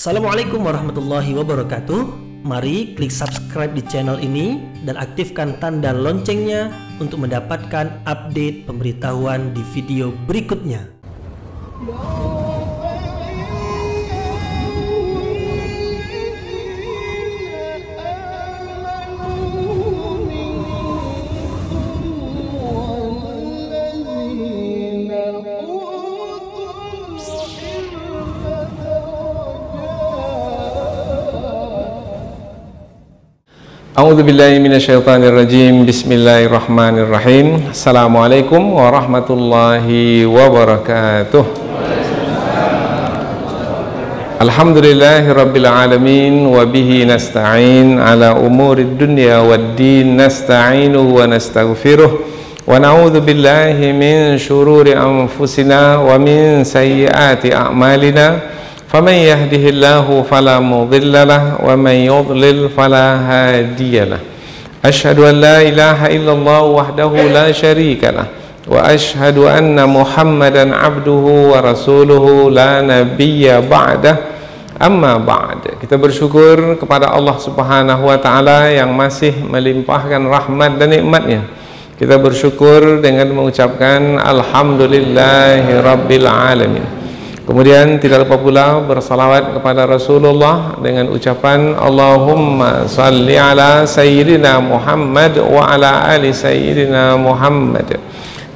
Assalamualaikum warahmatullahi wabarakatuh. Mari klik subscribe di channel ini dan aktifkan tanda loncengnya untuk mendapatkan update pemberitahuan di video berikutnya. A'udzu billahi minasyaitonir rajim. Bismillahirrahmanirrahim. Assalamualaikum warahmatullahi wabarakatuh. Alhamdulillahirabbil alamin wa bihi nasta'in ala umurid dunya waddin nasta'inu wa nastaghfiruh wa na'udzu billahi min syururi anfusina wa min sayyiati a'malina. فمن يهده الله فلا مضل له ومن يضلل فلا هادي له أشهد أن لا إله إلا الله وحده لا شريك له وأشهد أن محمدا عبده ورسوله لا نبي بعده amma ba'd. Kita bersyukur kepada Allah Subhanahu wa taala yang masih melimpahkan rahmat dan nikmatnya. Kita bersyukur dengan mengucapkan alhamdulillahi rabbil alamin. Kemudian tidak lupa pula bersalawat kepada Rasulullah dengan ucapan Allahumma salli ala sayyidina Muhammad wa ala ali sayyidina Muhammad,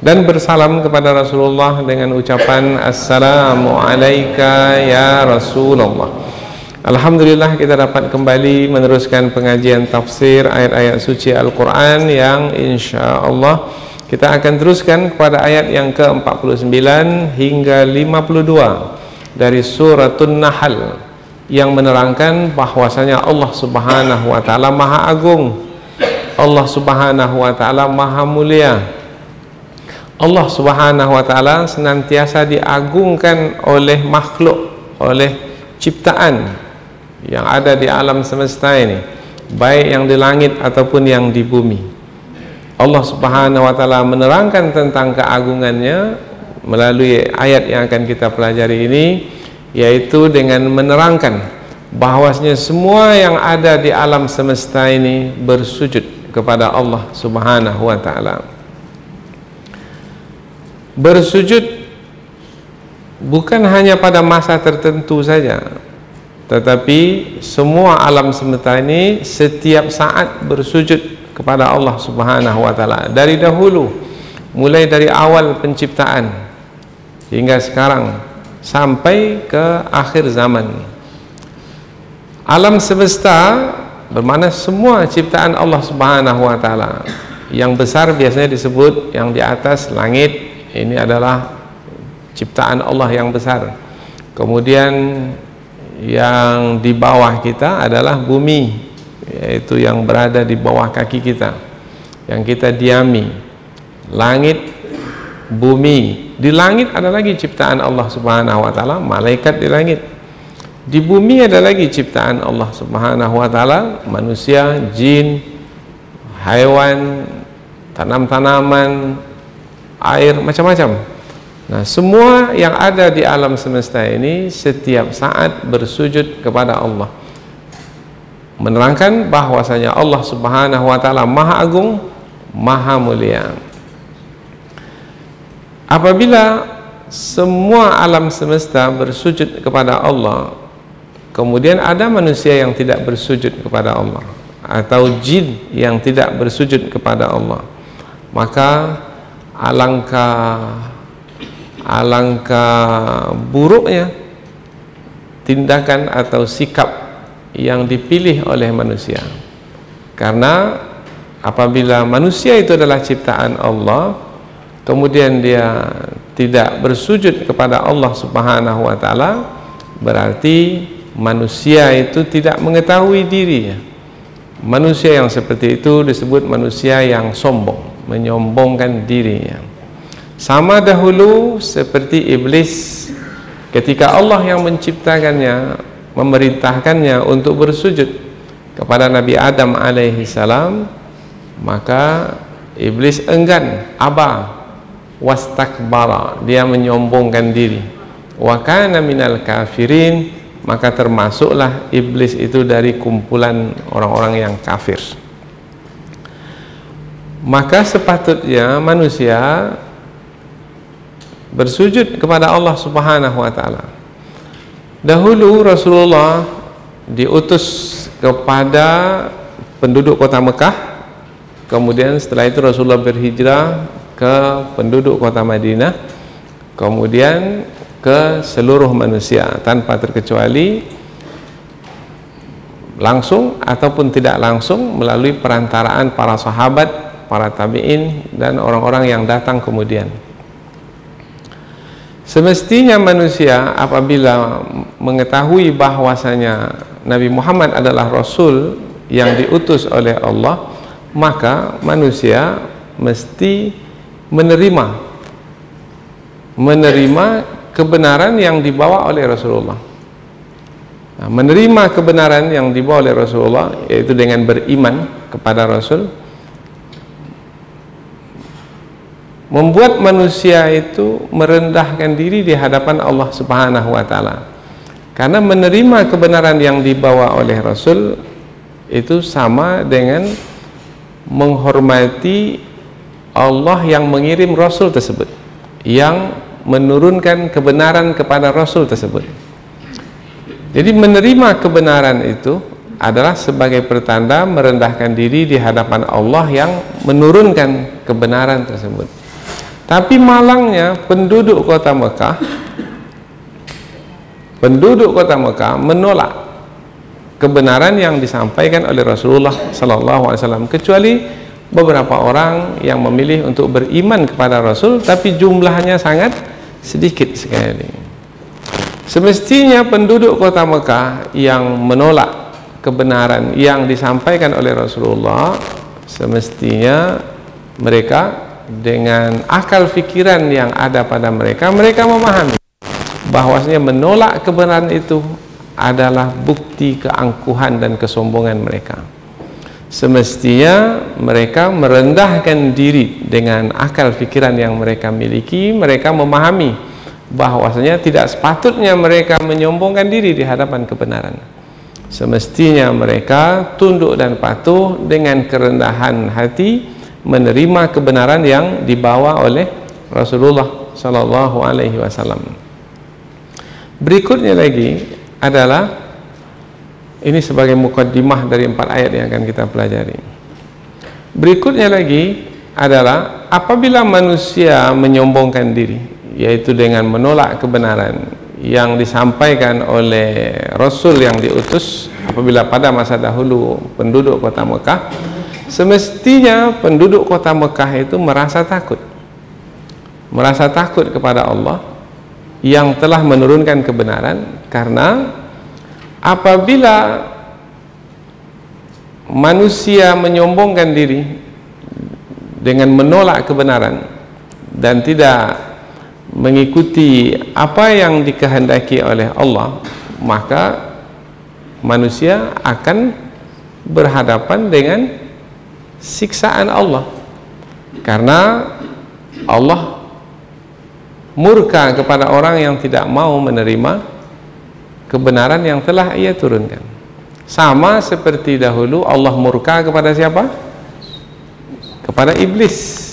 dan bersalam kepada Rasulullah dengan ucapan assalamu alayka ya Rasulullah. Alhamdulillah kita dapat kembali meneruskan pengajian tafsir ayat-ayat suci Al-Quran yang insya Allah kita akan teruskan kepada ayat yang ke-49 hingga 52 dari suratun Nahl yang menerangkan bahwasanya Allah Subhanahu wa taala Maha Agung, Allah Subhanahu wa taala Maha Mulia. Allah Subhanahu wa taala senantiasa diagungkan oleh makhluk, oleh ciptaan yang ada di alam semesta ini, baik yang di langit ataupun yang di bumi. Allah Subhanahu wa taala menerangkan tentang keagungannya melalui ayat yang akan kita pelajari ini, yaitu dengan menerangkan bahwasanya semua yang ada di alam semesta ini bersujud kepada Allah Subhanahu wa taala. Bersujud bukan hanya pada masa tertentu saja, tetapi semua alam semesta ini setiap saat bersujud kepada Allah Subhanahu wa taala, dari dahulu, mulai dari awal penciptaan hingga sekarang sampai ke akhir zaman. Alam semesta bermakna semua ciptaan Allah Subhanahu wa taala. Yang besar biasanya disebut yang di atas langit, ini adalah ciptaan Allah yang besar. Kemudian yang di bawah kita adalah bumi, yaitu yang berada di bawah kaki kita, yang kita diami. Langit, bumi. Di langit ada lagi ciptaan Allah Subhanahu wa taala, malaikat di langit. Di bumi ada lagi ciptaan Allah Subhanahu wa taala, manusia, jin, haiwan, tanam-tanaman, air, macam-macam. Nah, semua yang ada di alam semesta ini setiap saat bersujud kepada Allah, menerangkan bahwasanya Allah Subhanahu wa taala Maha Agung, Maha Mulia. Apabila semua alam semesta bersujud kepada Allah, kemudian ada manusia yang tidak bersujud kepada Allah atau jin yang tidak bersujud kepada Allah, maka alangkah buruknya tindakan atau sikap yang dipilih oleh manusia. Karena apabila manusia itu adalah ciptaan Allah, kemudian dia tidak bersujud kepada Allah Subhanahu wa taala, berarti manusia itu tidak mengetahui dirinya. Manusia yang seperti itu disebut manusia yang sombong, menyombongkan dirinya. Sama dahulu seperti iblis, ketika Allah yang menciptakannya memerintahkannya untuk bersujud kepada Nabi Adam alaihi salam, maka iblis enggan, aba wastakbara, dia menyombongkan diri. Wa kana minal kafirin, maka termasuklah iblis itu dari kumpulan orang-orang yang kafir. Maka sepatutnya manusia bersujud kepada Allah Subhanahu wa taala. Dahulu Rasulullah diutus kepada penduduk kota Mekah, kemudian setelah itu Rasulullah berhijrah ke penduduk kota Madinah, kemudian ke seluruh manusia tanpa terkecuali, langsung ataupun tidak langsung melalui perantaraan para sahabat, para tabi'in, dan orang-orang yang datang kemudian. Semestinya manusia apabila mengetahui bahwasanya Nabi Muhammad adalah Rasul yang diutus oleh Allah, maka manusia mesti menerima kebenaran yang dibawa oleh Rasulullah. Nah, menerima kebenaran yang dibawa oleh Rasulullah, yaitu dengan beriman kepada Rasul, membuat manusia itu merendahkan diri di hadapan Allah Subhanahu wa taala. Karena menerima kebenaran yang dibawa oleh Rasul itu sama dengan menghormati Allah yang mengirim Rasul tersebut, yang menurunkan kebenaran kepada Rasul tersebut. Jadi menerima kebenaran itu adalah sebagai pertanda merendahkan diri di hadapan Allah yang menurunkan kebenaran tersebut. Tapi malangnya penduduk kota Mekah menolak kebenaran yang disampaikan oleh Rasulullah SAW, kecuali beberapa orang yang memilih untuk beriman kepada Rasul, tapi jumlahnya sangat sedikit sekali. Semestinya penduduk kota Mekah yang menolak kebenaran yang disampaikan oleh Rasulullah, semestinya mereka dengan akal fikiran yang ada pada mereka memahami bahwasanya menolak kebenaran itu adalah bukti keangkuhan dan kesombongan mereka. Semestinya mereka merendahkan diri dengan akal fikiran yang mereka miliki. Mereka memahami bahwasanya tidak sepatutnya mereka menyombongkan diri di hadapan kebenaran. Semestinya mereka tunduk dan patuh dengan kerendahan hati menerima kebenaran yang dibawa oleh Rasulullah Sallallahu Alaihi Wasallam. Berikutnya lagi adalah, ini sebagai mukaddimah dari 4 ayat yang akan kita pelajari. Berikutnya lagi adalah apabila manusia menyombongkan diri, yaitu dengan menolak kebenaran yang disampaikan oleh Rasul yang diutus, apabila pada masa dahulu penduduk kota Mekah, semestinya penduduk kota Mekah itu merasa takut kepada Allah yang telah menurunkan kebenaran, karena apabila manusia menyombongkan diri dengan menolak kebenaran dan tidak mengikuti apa yang dikehendaki oleh Allah, maka manusia akan berhadapan dengan siksaan Allah, karena Allah murka kepada orang yang tidak mau menerima kebenaran yang telah Ia turunkan. Sama seperti dahulu Allah murka kepada siapa? Kepada iblis.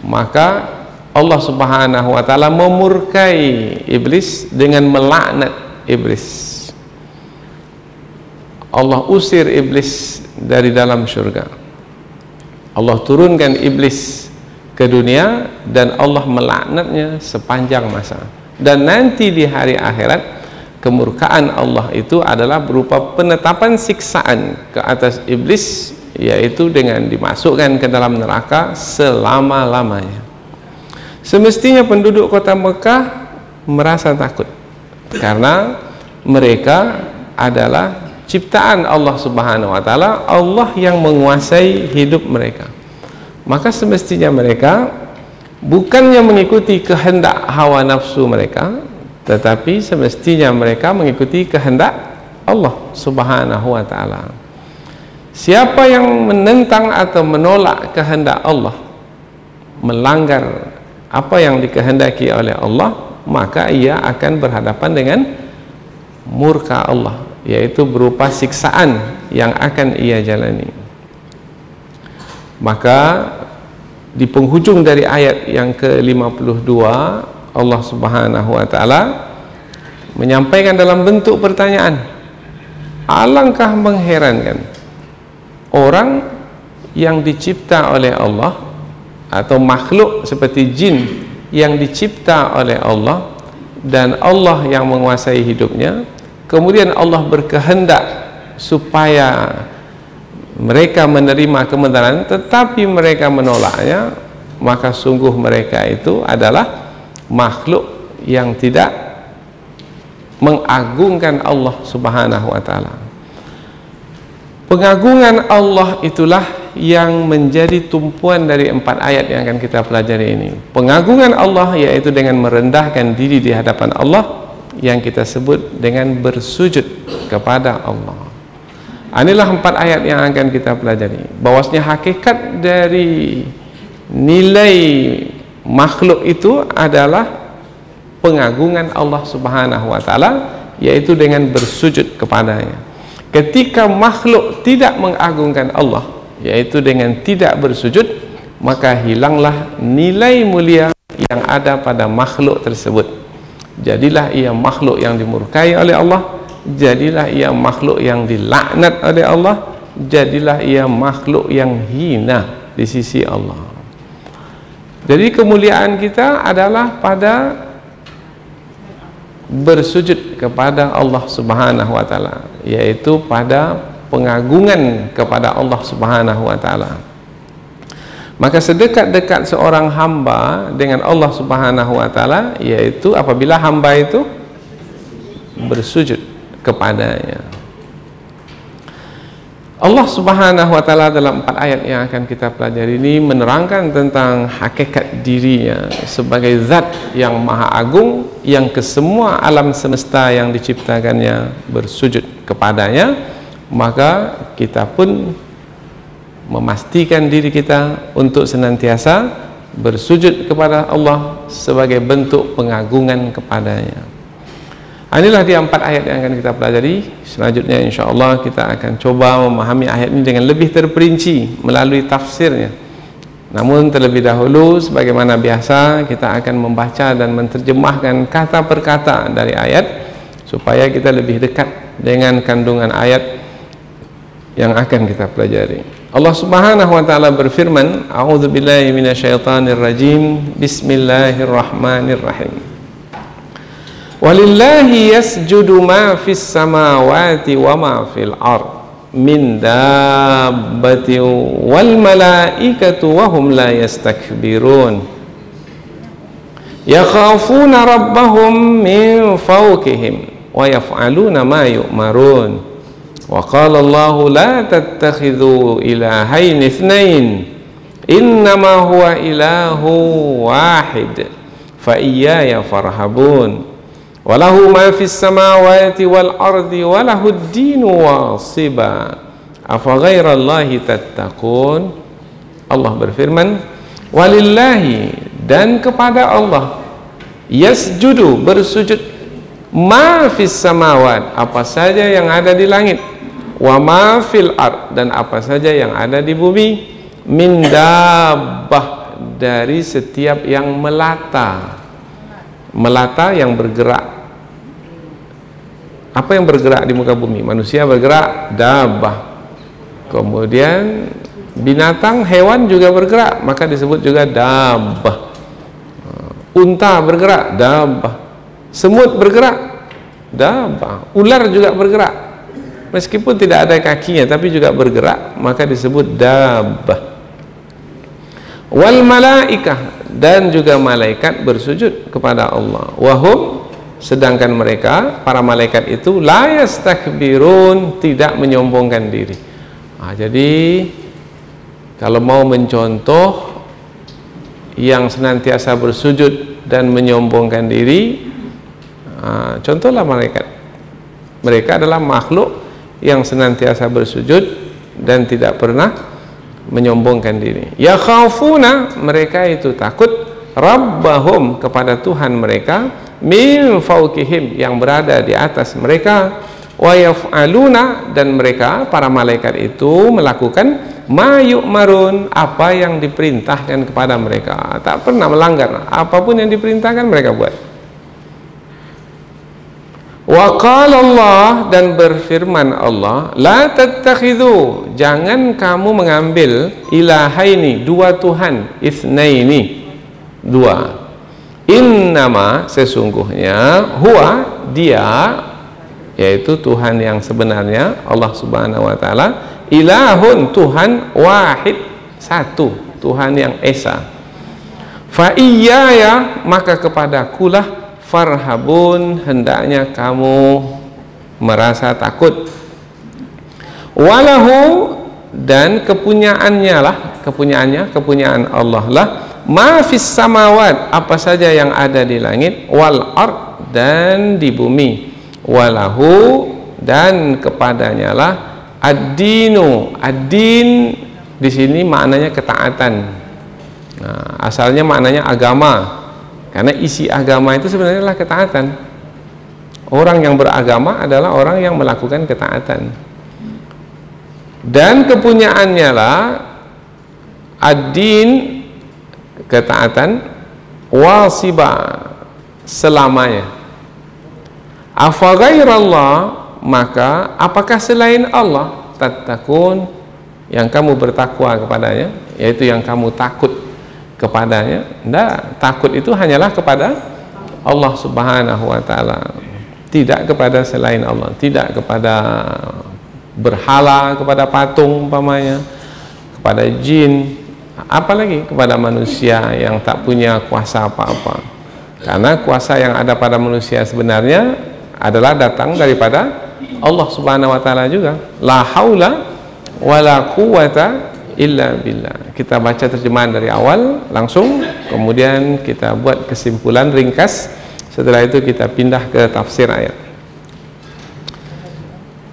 Maka Allah Subhanahu wa taala memurkai iblis dengan melaknat iblis. Allah usir iblis dari dalam surga. Allah turunkan iblis ke dunia dan Allah melaknatnya sepanjang masa. Dan nanti di hari akhirat, kemurkaan Allah itu adalah berupa penetapan siksaan ke atas iblis, yaitu dengan dimasukkan ke dalam neraka selama-lamanya. Semestinya penduduk kota Mekah merasa takut, karena mereka adalah ciptaan Allah Subhanahu wa taala, Allah yang menguasai hidup mereka. Maka semestinya mereka bukannya mengikuti kehendak hawa nafsu mereka, tetapi semestinya mereka mengikuti kehendak Allah Subhanahu wa taala. Siapa yang menentang atau menolak kehendak Allah, melanggar apa yang dikehendaki oleh Allah, maka ia akan berhadapan dengan murka Allah, yaitu berupa siksaan yang akan ia jalani. Maka di penghujung dari ayat yang ke-52, Allah Subhanahu wa taala menyampaikan dalam bentuk pertanyaan. Alangkah mengherankan orang yang dicipta oleh Allah, atau makhluk seperti jin yang dicipta oleh Allah, dan Allah yang menguasai hidupnya, kemudian Allah berkehendak supaya mereka menerima kebenaran tetapi mereka menolaknya, maka sungguh mereka itu adalah makhluk yang tidak mengagungkan Allah Subhanahu wa taala. Pengagungan Allah itulah yang menjadi tumpuan dari 4 ayat yang akan kita pelajari ini. Pengagungan Allah yaitu dengan merendahkan diri di hadapan Allah, yang kita sebut dengan bersujud kepada Allah. Inilah 4 ayat yang akan kita pelajari. Bahwasanya hakikat dari nilai makhluk itu adalah pengagungan Allah Subhanahu wa taala, yaitu dengan bersujud kepadanya. Ketika makhluk tidak mengagungkan Allah, yaitu dengan tidak bersujud, maka hilanglah nilai mulia yang ada pada makhluk tersebut. Jadilah ia makhluk yang dimurkai oleh Allah, jadilah ia makhluk yang dilaknat oleh Allah, jadilah ia makhluk yang hina di sisi Allah. Jadi kemuliaan kita adalah pada bersujud kepada Allah Subhanahu wa taala, yaitu pada pengagungan kepada Allah Subhanahu wa taala. Maka sedekat-dekat seorang hamba dengan Allah Subhanahu wa taala, yaitu apabila hamba itu bersujud kepadanya. Allah Subhanahu wa taala dalam 4 ayat yang akan kita pelajari ini menerangkan tentang hakikat dirinya sebagai zat yang maha agung, yang kesemua alam semesta yang diciptakannya bersujud kepadanya. Maka kita pun memastikan diri kita untuk senantiasa bersujud kepada Allah sebagai bentuk pengagungan kepadanya. Inilah dia 4 ayat yang akan kita pelajari. Selanjutnya insyaAllah kita akan coba memahami ayat ini dengan lebih terperinci melalui tafsirnya. Namun terlebih dahulu, sebagaimana biasa, kita akan membaca dan menerjemahkan kata per kata dari ayat, supaya kita lebih dekat dengan kandungan ayat yang akan kita pelajari. Allah Subhanahu wa taala berfirman, A'udzubillahi minasyaitonirrajim. Bismillahirrahmanirrahim. Walillahi yasjudu ma fis samawati wa ma fil ard min dabbati wal malaikatu wa hum la yastakbirun yakhafuna rabbahum min fawqihim wa yaf'aluna ma yu'marun. Wa qala Allahu la tattakhidhu ilahayn ithnain innama huwa ilahu wahid fa iyaya farhabun. Walahu ma fis samawati wal ardi walahu ad-dinu wasiba afa ghairallahi tattaqun. Allah berfirman, walillahi, dan kepada Allah, yasjudu, bersujud, ma fis samawat, apa saja yang ada di langit, wa ma fil ard, dan apa saja yang ada di bumi, min dabbah, dari setiap yang melata. Melata yang bergerak. Apa yang bergerak di muka bumi? Manusia bergerak, dabbah. Kemudian binatang, hewan juga bergerak, maka disebut juga dabbah. Unta bergerak, dabbah. Semut bergerak, dabbah. Ular juga bergerak, meskipun tidak ada kakinya tapi juga bergerak, maka disebut dabbah. Wal malaikah, dan juga malaikat bersujud kepada Allah. Wahum, sedangkan mereka, para malaikat itu, la yastakbirun, tidak menyombongkan diri. Jadi kalau mau mencontoh yang senantiasa bersujud dan menyombongkan diri, contohlah malaikat. Mereka adalah makhluk yang senantiasa bersujud dan tidak pernah menyombongkan diri. Ya khafuna, mereka itu takut, rabbahum, kepada Tuhan mereka, min fawqihim, yang berada di atas mereka, wa yaf'aluna, dan mereka para malaikat itu melakukan ma yu'marun, apa yang diperintahkan kepada mereka, tak pernah melanggar, apapun yang diperintahkan mereka buat. Wa qala Allah, dan berfirman Allah, la tattakhidhu, jangan kamu mengambil ilahaini, dua Tuhan, itsnaini, dua. Innama, sesungguhnya, huwa, dia, yaitu Tuhan yang sebenarnya, Allah Subhanahu wa taala, ilahun, Tuhan wahid, satu, Tuhan yang esa. Fa iyaya, maka kepadakulah farhabun, hendaknya kamu merasa takut. Walahu, dan kepunyaannya lah, kepunyaan Allah lah, ma fis samawat, apa saja yang ada di langit, wal ard, dan di bumi. Walahu, dan kepadanya lah ad-dinu, ad-din di sini maknanya ketaatan. Nah, asalnya maknanya agama. Karena isi agama itu sebenarnya adalah ketaatan. Orang yang beragama adalah orang yang melakukan ketaatan. Dan kepunyaannya lah ad-din, ketaatan, wasiba, selamanya. Afa ghairallah, maka apakah selain Allah, tattaqun, yang kamu bertakwa kepadanya, yaitu yang kamu takut kepadanya. Tidak, takut itu hanyalah kepada Allah Subhanahu wa taala, tidak kepada selain Allah, tidak kepada berhala, kepada patung umpamanya, kepada jin, apalagi kepada manusia yang tak punya kuasa apa-apa. Karena kuasa yang ada pada manusia sebenarnya adalah datang daripada Allah Subhanahu wa taala juga. La haula wala quwata illa billah. Kita baca terjemahan dari awal langsung, kemudian kita buat kesimpulan ringkas, setelah itu kita pindah ke tafsir ayat.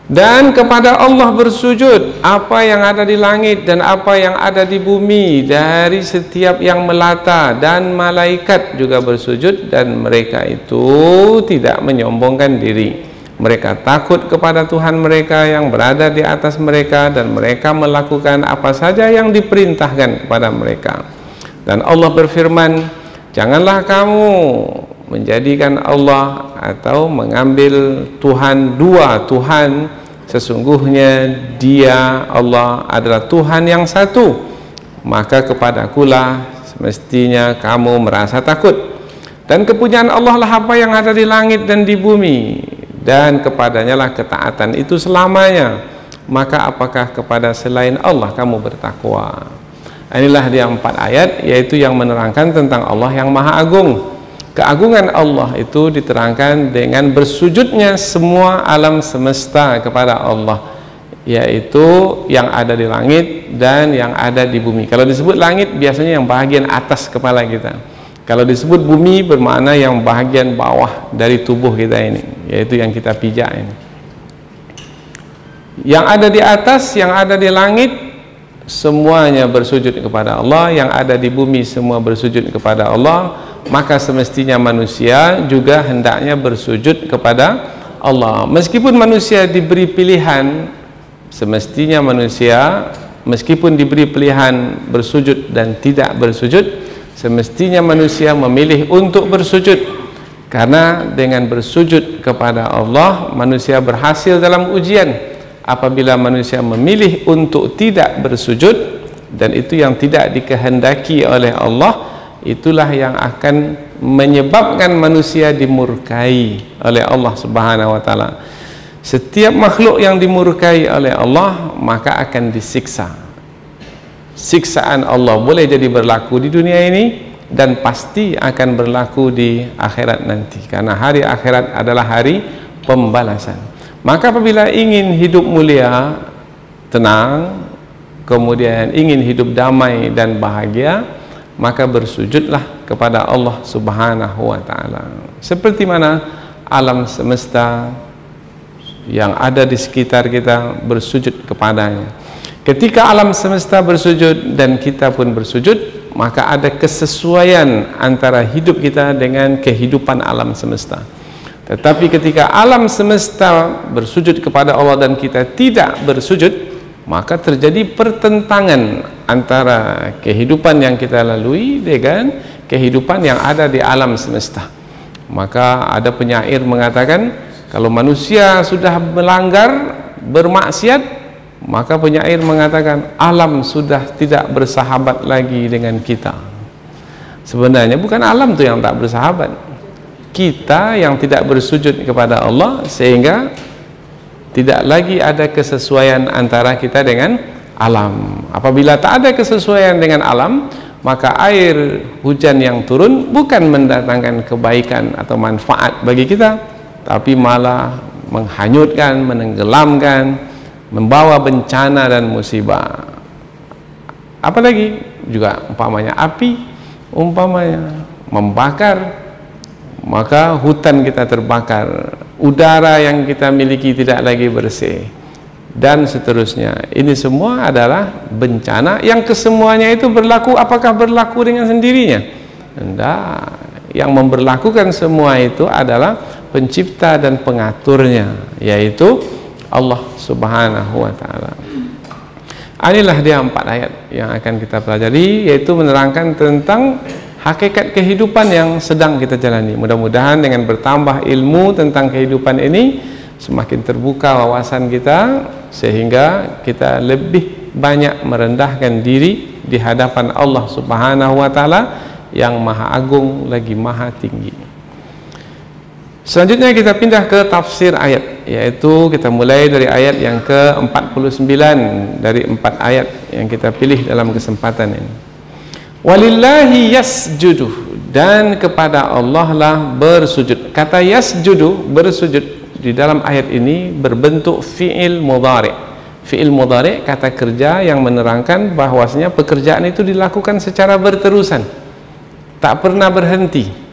Dan kepada Allah bersujud apa yang ada di langit dan apa yang ada di bumi, dari setiap yang melata, dan malaikat juga bersujud, dan mereka itu tidak menyombongkan diri. Mereka takut kepada Tuhan mereka yang berada di atas mereka, dan mereka melakukan apa saja yang diperintahkan kepada mereka. Dan Allah berfirman, janganlah kamu menjadikan Allah atau mengambil Tuhan, dua Tuhan, sesungguhnya Dia, Allah, adalah Tuhan yang satu. Maka kepadakulah semestinya kamu merasa takut. Dan kepunyaan Allah lah apa yang ada di langit dan di bumi, dan kepadanya lah ketaatan itu selamanya. Maka apakah kepada selain Allah kamu bertakwa? Inilah dia 4 ayat, yaitu yang menerangkan tentang Allah yang Maha Agung. Keagungan Allah itu diterangkan dengan bersujudnya semua alam semesta kepada Allah, yaitu yang ada di langit dan yang ada di bumi. Kalau disebut langit biasanya yang bahagian atas kepala kita. Kalau disebut bumi bermakna yang bahagian bawah dari tubuh kita ini, yaitu yang kita pijak ini. Yang ada di atas, yang ada di langit, semuanya bersujud kepada Allah. Yang ada di bumi semua bersujud kepada Allah. Maka semestinya manusia juga hendaknya bersujud kepada Allah. Meskipun manusia diberi pilihan, semestinya manusia meskipun diberi pilihan bersujud dan tidak bersujud, semestinya manusia memilih untuk bersujud. Karena dengan bersujud kepada Allah, manusia berhasil dalam ujian. Apabila manusia memilih untuk tidak bersujud, dan itu yang tidak dikehendaki oleh Allah, itulah yang akan menyebabkan manusia dimurkai oleh Allah Subhanahu wa taala. Setiap makhluk yang dimurkai oleh Allah maka akan disiksa. Siksaan Allah boleh jadi berlaku di dunia ini dan pasti akan berlaku di akhirat nanti, karena hari akhirat adalah hari pembalasan. Maka apabila ingin hidup mulia, tenang, kemudian ingin hidup damai dan bahagia, maka bersujudlah kepada Allah Subhanahu wa taala. Seperti mana alam semesta yang ada di sekitar kita bersujud kepadanya. Ketika alam semesta bersujud dan kita pun bersujud, maka ada kesesuaian antara hidup kita dengan kehidupan alam semesta. Tetapi ketika alam semesta bersujud kepada Allah dan kita tidak bersujud, maka terjadi pertentangan antara kehidupan yang kita lalui dengan kehidupan yang ada di alam semesta. Maka ada penyair mengatakan, kalau manusia sudah melanggar, bermaksiat, maka penyair mengatakan alam sudah tidak bersahabat lagi dengan kita. Sebenarnya bukan alam itu yang tak bersahabat, kita yang tidak bersujud kepada Allah, sehingga tidak lagi ada kesesuaian antara kita dengan alam. Apabila tak ada kesesuaian dengan alam, maka air hujan yang turun bukan mendatangkan kebaikan atau manfaat bagi kita, tapi malah menghanyutkan, menenggelamkan, membawa bencana dan musibah. Apalagi juga umpamanya api, umpamanya membakar, maka hutan kita terbakar, udara yang kita miliki tidak lagi bersih, dan seterusnya. Ini semua adalah bencana yang kesemuanya itu berlaku. Apakah berlaku dengan sendirinya? Tidak. Yang memberlakukan semua itu adalah pencipta dan pengaturnya, yaitu Allah Subhanahu wa ta'ala. Inilah dia 4 ayat yang akan kita pelajari, yaitu menerangkan tentang hakikat kehidupan yang sedang kita jalani. Mudah-mudahan dengan bertambah ilmu tentang kehidupan ini, semakin terbuka wawasan kita, sehingga kita lebih banyak merendahkan diri di hadapan Allah Subhanahu wa ta'ala yang maha agung lagi maha tinggi. Selanjutnya kita pindah ke tafsir ayat, yaitu kita mulai dari ayat yang ke-49 dari 4 ayat yang kita pilih dalam kesempatan ini. Walillahi yasjudu, dan kepada Allah lah bersujud. Kata yasjudu, bersujud, di dalam ayat ini berbentuk fi'il mudhari'. Fi'il mudhari' kata kerja yang menerangkan bahwasanya pekerjaan itu dilakukan secara berterusan, tak pernah berhenti.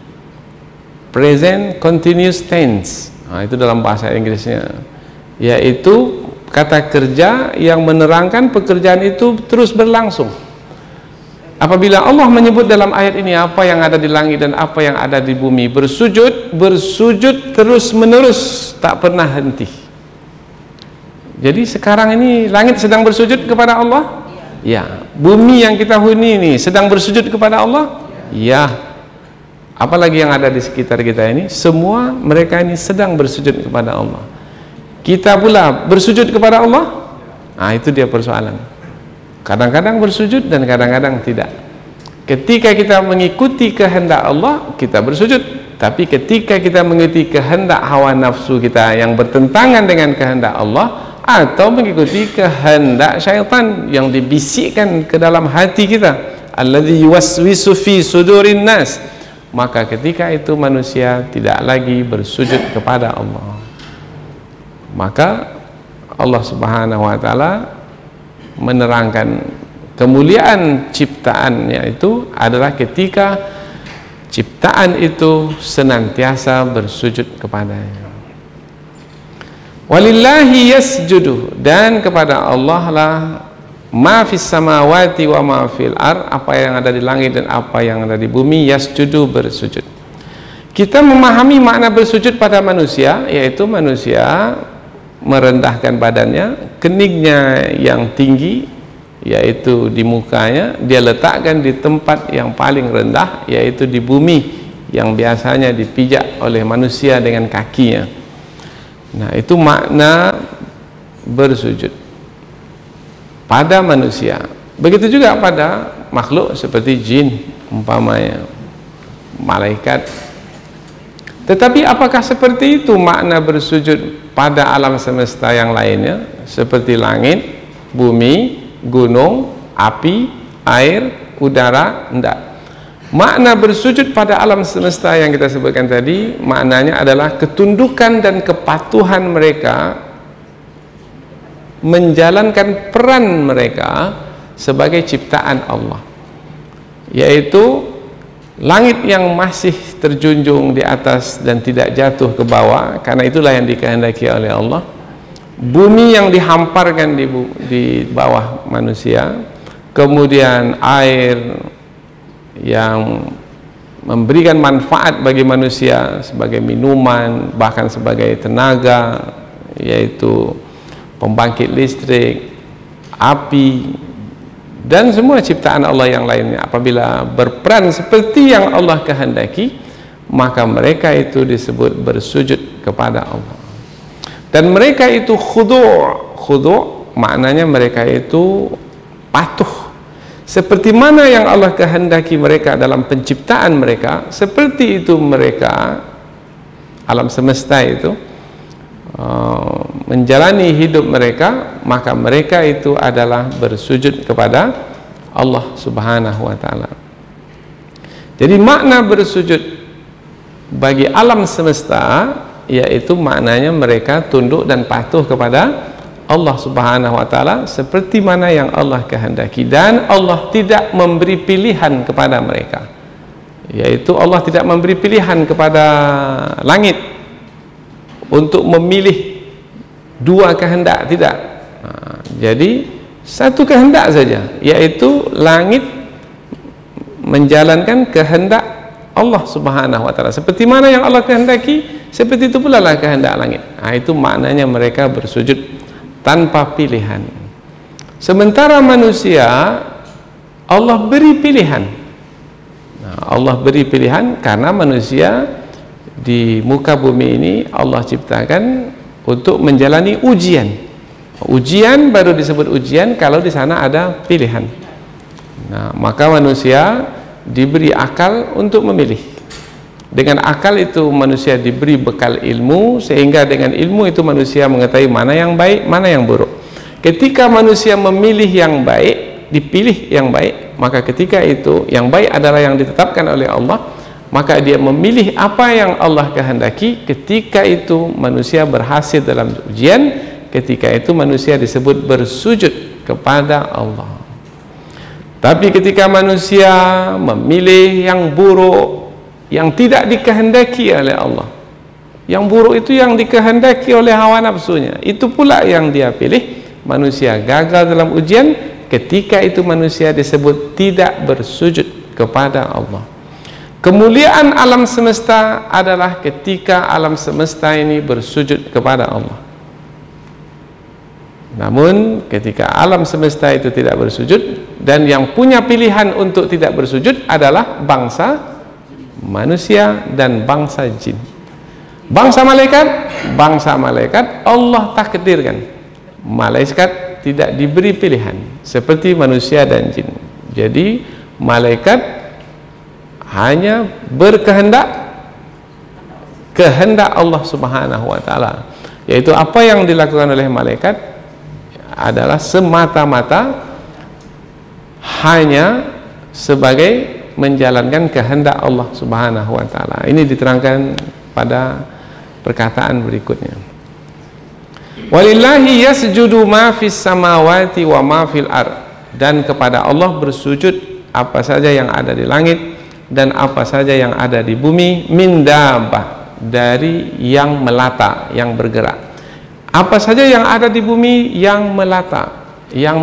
Present continuous tense, itu dalam bahasa Inggrisnya, yaitu kata kerja yang menerangkan pekerjaan itu terus berlangsung. Apabila Allah menyebut dalam ayat ini apa yang ada di langit dan apa yang ada di bumi bersujud, bersujud terus menerus, tak pernah henti. Jadi sekarang ini langit sedang bersujud kepada Allah? Ya. Bumi yang kita huni ini sedang bersujud kepada Allah? Ya. Apalagi yang ada di sekitar kita ini, semua mereka ini sedang bersujud kepada Allah. Kita pula bersujud kepada Allah? Nah, itu dia persoalan. Kadang-kadang bersujud dan kadang-kadang tidak. Ketika kita mengikuti kehendak Allah, kita bersujud. Tapi ketika kita mengikuti kehendak hawa nafsu kita yang bertentangan dengan kehendak Allah, atau mengikuti kehendak syaitan yang dibisikkan ke dalam hati kita, alladzi yuwaswisu fi sudurin nas, maka ketika itu manusia tidak lagi bersujud kepada Allah. Maka Allah Subhanahu wa ta'ala menerangkan kemuliaan ciptaannya itu adalah ketika ciptaan itu senantiasa bersujud kepadanya. Walillahi yasjudu, dan kepada Allah lah ma fis samawati wa ma fil ar, apa yang ada di langit dan apa yang ada di bumi, yasjudu, bersujud. Kita memahami makna bersujud pada manusia, yaitu manusia merendahkan badannya, keningnya yang tinggi, yaitu di mukanya, dia letakkan di tempat yang paling rendah, yaitu di bumi yang biasanya dipijak oleh manusia dengan kakinya. Nah, itu makna bersujud pada manusia. Begitu juga pada makhluk seperti jin, umpamanya malaikat. Tetapi apakah seperti itu makna bersujud pada alam semesta yang lainnya, seperti langit, bumi, gunung, api, air, udara? Tidak. Makna bersujud pada alam semesta yang kita sebutkan tadi, maknanya adalah ketundukan dan kepatuhan mereka menjalankan peran mereka sebagai ciptaan Allah, yaitu langit yang masih terjunjung di atas dan tidak jatuh ke bawah, karena itulah yang dikehendaki oleh Allah. Bumi yang dihamparkan di bawah manusia, kemudian air, yang memberikan manfaat bagi manusia sebagai minuman, bahkan sebagai tenaga, yaitu pembangkit listrik, api, dan semua ciptaan Allah yang lainnya. Apabila berperan seperti yang Allah kehendaki, maka mereka itu disebut bersujud kepada Allah. Dan mereka itu khudu'. Khudu' maknanya mereka itu patuh. Seperti mana yang Allah kehendaki mereka dalam penciptaan mereka, seperti itu mereka, alam semesta itu menjalani hidup mereka, maka mereka itu adalah bersujud kepada Allah Subhanahu wa ta'ala. Jadi makna bersujud bagi alam semesta, yaitu maknanya mereka tunduk dan patuh kepada Allah Subhanahu wa ta'ala seperti mana yang Allah kehendaki, dan Allah tidak memberi pilihan kepada mereka, yaitu Allah tidak memberi pilihan kepada langit untuk memilih dua kehendak, tidak. Jadi satu kehendak saja, yaitu langit menjalankan kehendak Allah Subhanahu wa ta'ala. Seperti mana yang Allah kehendaki, seperti itu pula lah kehendak langit. Itu maknanya mereka bersujud tanpa pilihan. Sementara manusia, Allah beri pilihan. Allah beri pilihan karena manusia di muka bumi ini Allah ciptakan untuk menjalani ujian. Ujian baru disebut ujian kalau di sana ada pilihan. Maka manusia diberi akal untuk memilih. Dengan akal itu manusia diberi bekal ilmu, sehingga dengan ilmu itu manusia mengetahui mana yang baik, mana yang buruk. Ketika manusia memilih yang baik, dipilih yang baik, maka ketika itu yang baik adalah yang ditetapkan oleh Allah, maka dia memilih apa yang Allah kehendaki. Ketika itu manusia berhasil dalam ujian, ketika itu manusia disebut bersujud kepada Allah. Tapi ketika manusia memilih yang buruk, yang tidak dikehendaki oleh Allah, yang buruk itu yang dikehendaki oleh hawa nafsunya, itu pula yang dia pilih, manusia gagal dalam ujian. Ketika itu manusia disebut tidak bersujud kepada Allah. Kemuliaan alam semesta adalah ketika alam semesta ini bersujud kepada Allah. Namun ketika alam semesta itu tidak bersujud, dan yang punya pilihan untuk tidak bersujud adalah bangsa manusia dan bangsa jin. Bangsa malaikat Allah takdirkan. Malaikat tidak diberi pilihan seperti manusia dan jin. Jadi malaikat hanya berkehendak kehendak Allah Subhanahu wa ta'ala, yaitu apa yang dilakukan oleh malaikat adalah semata-mata hanya sebagai menjalankan kehendak Allah Subhanahu wa ta'ala. Ini diterangkan pada perkataan berikutnya. Walillahi yasjudu ma fis samawati wa ma fil ard. Dan kepada Allah bersujud apa saja yang ada di langit dan apa saja yang ada di bumi, min dabbah, dari yang melata, yang bergerak. Apa saja yang ada di bumi yang melata, yang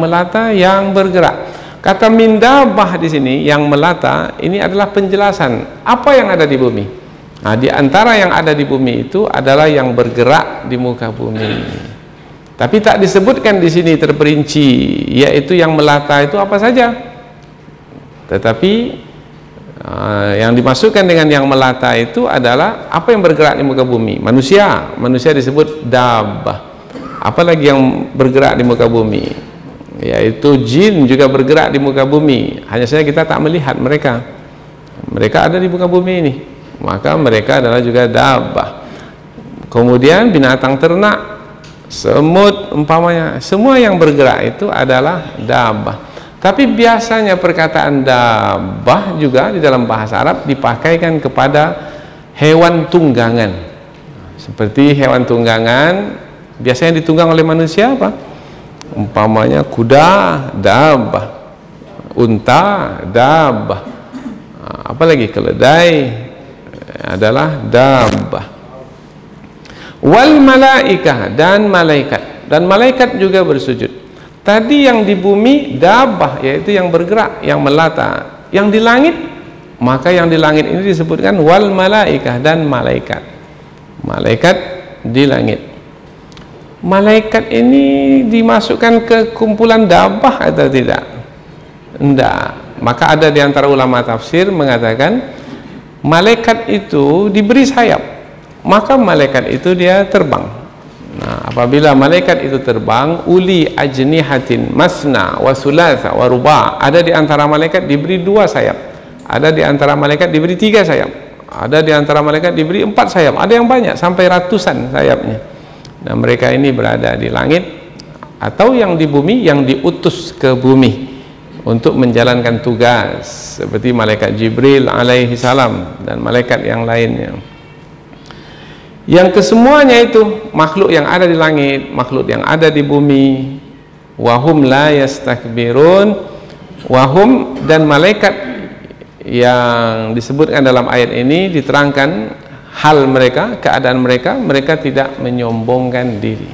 bergerak. Kata min dabbah di sini, yang melata, ini adalah penjelasan apa yang ada di bumi. Di antara yang ada di bumi itu adalah yang bergerak di muka bumi. Tapi tak disebutkan di sini terperinci, yaitu yang melata itu apa saja. Tetapi yang dimasukkan dengan yang melata itu adalah apa yang bergerak di muka bumi. Manusia disebut dabbah. Apalagi yang bergerak di muka bumi, yaitu jin juga bergerak di muka bumi, hanya saja kita tak melihat mereka. Mereka ada di muka bumi ini, maka mereka adalah juga dabbah. Kemudian binatang ternak, semut umpamanya, semua yang bergerak itu adalah dabbah. Tapi biasanya perkataan dabbah juga di dalam bahasa Arab dipakaikan kepada hewan tunggangan. Seperti hewan tunggangan biasanya ditunggang oleh manusia apa? Umpamanya kuda, dabbah, unta, dabbah, apalagi keledai adalah dabbah. Wal malaikah, dan malaikat juga bersujud. Tadi yang di bumi dabbah, yaitu yang bergerak, yang melata. Yang di langit maka yang di langit ini disebutkan wal malaikah, dan malaikat. Malaikat di langit. Malaikat ini dimasukkan ke kumpulan dabbah atau tidak? Tidak. Maka ada di antara ulama tafsir mengatakan malaikat itu diberi sayap, maka malaikat itu dia terbang. Nah, apabila malaikat itu terbang, uli ajnihatin masna wa thulatha wa ruba', ada di antara malaikat diberi 2 sayap, ada di antara malaikat diberi 3 sayap, ada di antara malaikat diberi 4 sayap, ada yang banyak sampai ratusan sayapnya. Nah, mereka ini berada di langit atau yang di bumi, yang diutus ke bumi untuk menjalankan tugas, seperti malaikat Jibril alaihi salam dan malaikat yang lainnya. Yang kesemuanya itu makhluk yang ada di langit, makhluk yang ada di bumi, wahum la yastakbirun, wahum, dan malaikat yang disebutkan dalam ayat ini diterangkan hal mereka, keadaan mereka, mereka tidak menyombongkan diri.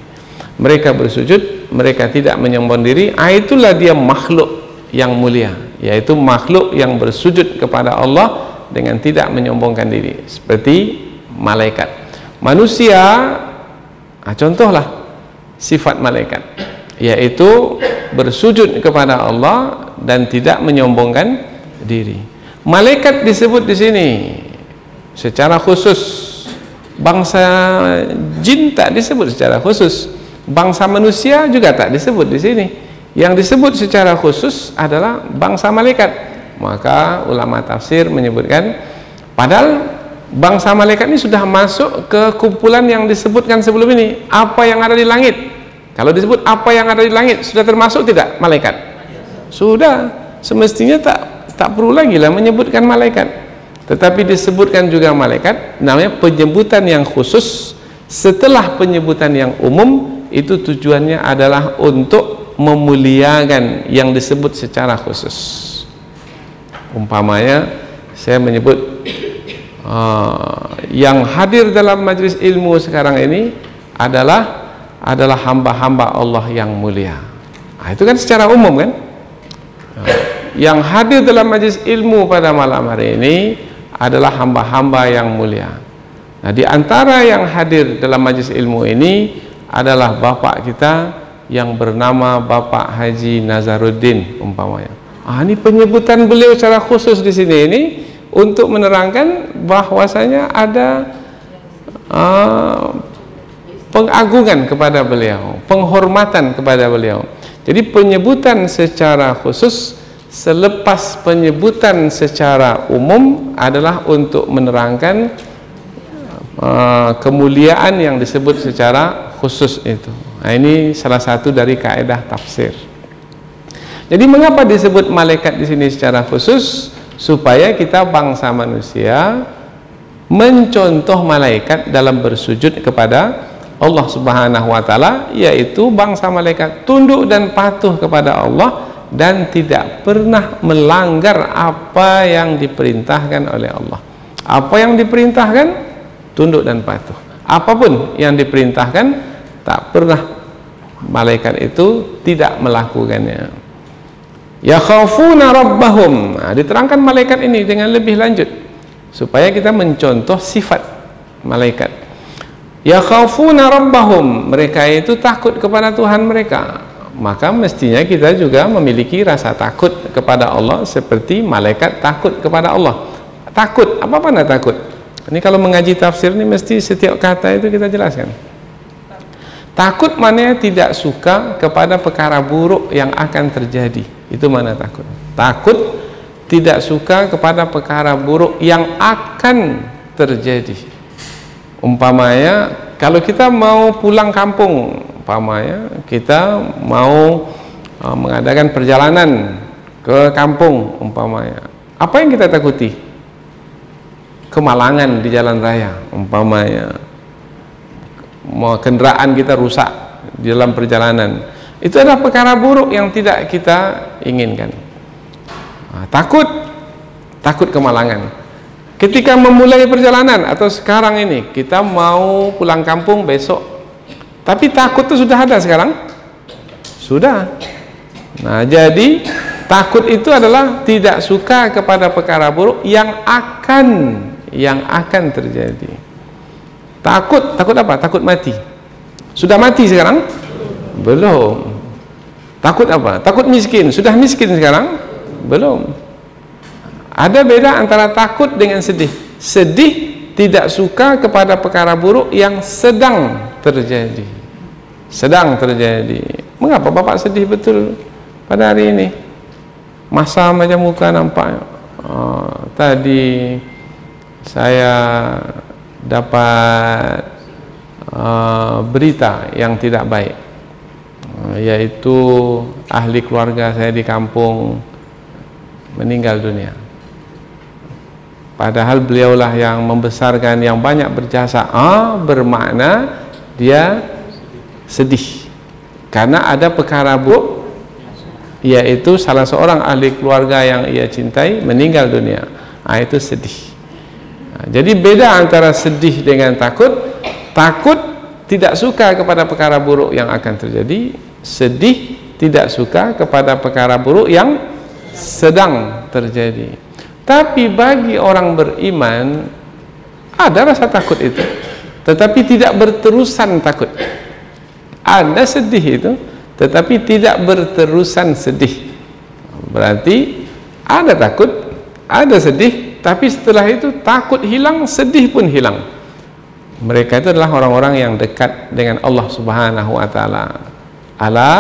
Mereka bersujud, mereka tidak menyombong diri. Itulah dia makhluk yang mulia, yaitu makhluk yang bersujud kepada Allah dengan tidak menyombongkan diri, seperti malaikat. Manusia, contohlah sifat malaikat, yaitu bersujud kepada Allah dan tidak menyombongkan diri. Malaikat disebut di sini secara khusus, bangsa jin tak disebut secara khusus, bangsa manusia juga tak disebut di sini. Yang disebut secara khusus adalah bangsa malaikat. Maka ulama tafsir menyebutkan, padahal bangsa malaikat ini sudah masuk ke kumpulan yang disebutkan sebelum ini. Apa yang ada di langit, kalau disebut apa yang ada di langit, sudah termasuk tidak malaikat? Sudah. Semestinya tak perlu lagi lah menyebutkan malaikat. Tetapi disebutkan juga malaikat, namanya penyebutan yang khusus setelah penyebutan yang umum. Itu tujuannya adalah untuk memuliakan yang disebut secara khusus. Umpamanya saya menyebut yang hadir dalam majelis ilmu sekarang ini adalah hamba-hamba Allah yang mulia. Itu kan secara umum kan. Yang hadir dalam majelis ilmu pada malam hari ini adalah hamba-hamba yang mulia. Nah, di antara yang hadir dalam majelis ilmu ini adalah bapak kita yang bernama Bapak Haji Nazaruddin umpamanya. Ini penyebutan beliau secara khusus di sini ini untuk menerangkan bahwasanya ada pengagungan kepada beliau, penghormatan kepada beliau. Jadi penyebutan secara khusus selepas penyebutan secara umum adalah untuk menerangkan kemuliaan yang disebut secara khusus itu. Nah, ini salah satu dari kaidah tafsir. Jadi mengapa disebut malaikat di sini secara khusus? Supaya kita bangsa manusia mencontoh malaikat dalam bersujud kepada Allah Subhanahu wa taala, yaitu bangsa malaikat tunduk dan patuh kepada Allah dan tidak pernah melanggar apa yang diperintahkan oleh Allah. Apa yang diperintahkan, tunduk dan patuh. Apapun yang diperintahkan, tak pernah malaikat itu tidak melakukannya. Yakhafuna rabbahum. Diterangkan malaikat ini dengan lebih lanjut supaya kita mencontoh sifat malaikat. Yakhafuna rabbahum, mereka itu takut kepada Tuhan mereka. Maka mestinya kita juga memiliki rasa takut kepada Allah seperti malaikat takut kepada Allah. Takut, apa makna takut? Ini kalau mengaji tafsir ini mesti setiap kata itu kita jelaskan. Takut maknanya tidak suka kepada perkara buruk yang akan terjadi. Itu mana takut. Takut tidak suka kepada perkara buruk yang akan terjadi. Umpamanya kalau kita mau pulang kampung, umpamanya kita mau mengadakan perjalanan ke kampung umpamanya, apa yang kita takuti? Kemalangan di jalan raya umpamanya, kendaraan kita rusak di dalam perjalanan. Itu adalah perkara buruk yang tidak kita inginkan. Takut kemalangan. Ketika memulai perjalanan atau sekarang ini kita mau pulang kampung besok, tapi takut itu sudah ada sekarang? Sudah. Nah, jadi takut itu adalah tidak suka kepada perkara buruk yang akan terjadi. Takut apa? Takut mati. Sudah mati sekarang? Belum. Takut apa? Takut miskin. Sudah miskin sekarang? Belum. Ada beda antara takut dengan sedih. Sedih tidak suka kepada perkara buruk yang sedang terjadi. Sedang terjadi. Mengapa Bapak sedih betul pada hari ini? Masa macam muka nampak. Tadi saya dapat berita yang tidak baik, yaitu ahli keluarga saya di kampung meninggal dunia. Padahal beliaulah yang membesarkan, yang banyak berjasa. Bermakna dia sedih karena ada perkara buruk, yaitu salah seorang ahli keluarga yang ia cintai meninggal dunia. Itu sedih. Jadi beda antara sedih dengan takut. Takut tidak suka kepada perkara buruk yang akan terjadi. Sedih tidak suka kepada perkara buruk yang sedang terjadi. Tapi bagi orang beriman ada rasa takut itu, tetapi tidak berterusan takut. Ada sedih itu, tetapi tidak berterusan sedih. Berarti ada takut, ada sedih, tapi setelah itu takut hilang, sedih pun hilang. Mereka itu adalah orang-orang yang dekat dengan Allah Subhanahu wa taala. Ala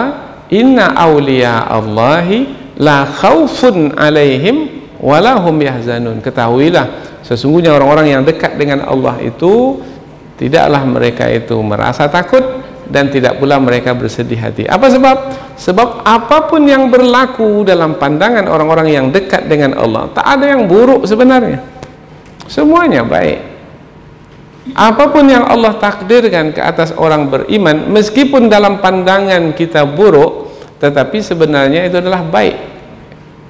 inna awliya Allahi la khaufun alaihim walahum yahzanun. Ketahuilah, sesungguhnya orang-orang yang dekat dengan Allah itu tidaklah mereka itu merasa takut dan tidak pula mereka bersedih hati. Apa sebab? Sebab apapun yang berlaku dalam pandangan orang-orang yang dekat dengan Allah, tak ada yang buruk sebenarnya. Semuanya baik. Apapun yang Allah takdirkan ke atas orang beriman, meskipun dalam pandangan kita buruk, tetapi sebenarnya itu adalah baik.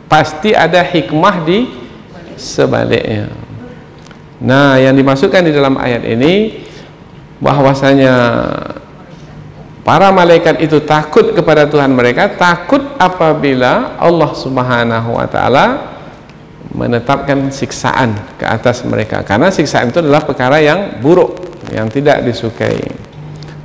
Pasti ada hikmah di sebaliknya. Nah, yang dimasukkan di dalam ayat ini bahwasanya para malaikat itu takut kepada Tuhan mereka, takut apabila Allah Subhanahu wa taala menetapkan siksaan ke atas mereka, karena siksaan itu adalah perkara yang buruk, yang tidak disukai.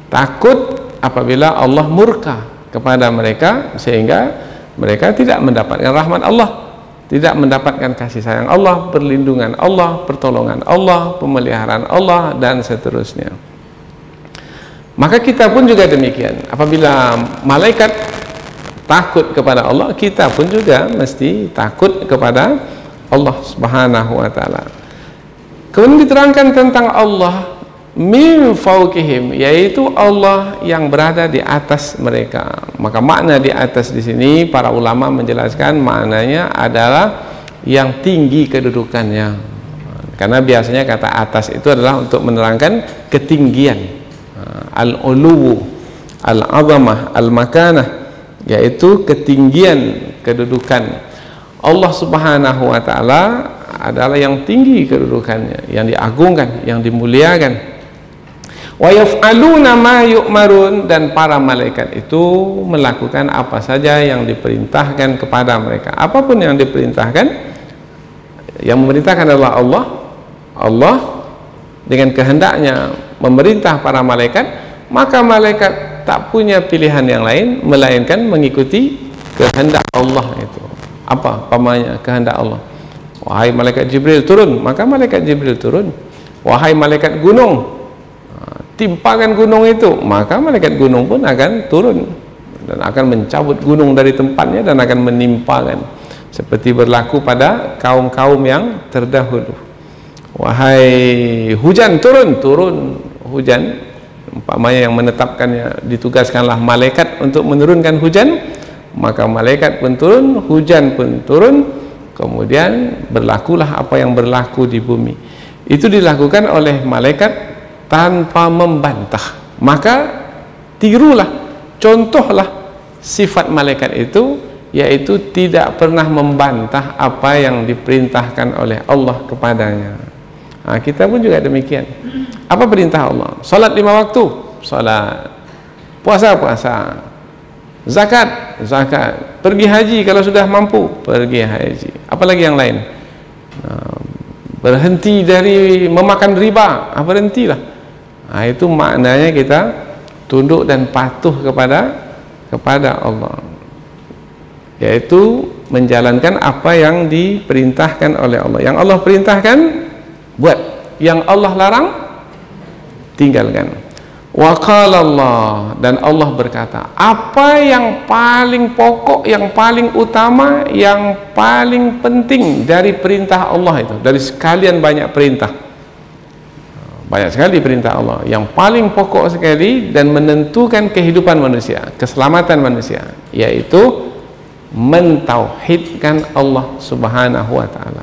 Takut apabila Allah murka kepada mereka sehingga mereka tidak mendapatkan rahmat Allah, tidak mendapatkan kasih sayang Allah, perlindungan Allah, pertolongan Allah, pemeliharaan Allah, dan seterusnya. Maka kita pun juga demikian. Apabila malaikat takut kepada Allah, kita pun juga mesti takut kepada Allah Subhanahu wa taala. Kemudian diterangkan tentang Allah min fauqihim, yaitu Allah yang berada di atas mereka. Maka makna di atas di sini para ulama menjelaskan maknanya adalah yang tinggi kedudukannya. Karena biasanya kata atas itu adalah untuk menerangkan ketinggian, al-uluwu, al-azamah, al-makanah, yaitu ketinggian kedudukan. Allah Subhanahu wa taala adalah yang tinggi kedudukannya, yang diagungkan, yang dimuliakan. Wa yaf'aluna ma yu'marun, dan para malaikat itu melakukan apa saja yang diperintahkan kepada mereka. Apapun yang diperintahkan, yang memerintahkan adalah Allah. Allah dengan kehendaknya memerintah para malaikat, maka malaikat tak punya pilihan yang lain melainkan mengikuti kehendak Allah itu. Apa pamannya kehendak Allah? Wahai malaikat Jibril turun, maka malaikat Jibril turun. Wahai malaikat gunung, timpakan gunung itu, maka malaikat gunung pun akan turun dan akan mencabut gunung dari tempatnya dan akan menimpakan, seperti berlaku pada kaum-kaum yang terdahulu. Wahai hujan turun hujan, umpamanya yang menetapkannya, ditugaskanlah malaikat untuk menurunkan hujan, maka malaikat pun turun, hujan pun turun, kemudian berlakulah apa yang berlaku di bumi. Itu dilakukan oleh malaikat tanpa membantah. Maka tirulah, contohlah sifat malaikat itu, yaitu tidak pernah membantah apa yang diperintahkan oleh Allah kepadanya. Nah, kita pun juga demikian. Apa perintah Allah? Salat 5 waktu, salat. Puasa, Zakat, pergi haji kalau sudah mampu, pergi haji. Apalagi yang lain? Berhenti dari memakan riba, berhentilah. Itu maknanya kita tunduk dan patuh kepada Allah, yaitu menjalankan apa yang diperintahkan oleh Allah. Yang Allah perintahkan buat, yang Allah larang tinggalkan. Wa qala Allah, dan Allah berkata, apa yang paling pokok, yang paling utama, yang paling penting dari perintah Allah itu, dari sekalian banyak perintah, banyak sekali perintah Allah, yang paling pokok sekali dan menentukan kehidupan manusia, keselamatan manusia, yaitu mentauhidkan Allah Subhanahu wa taala.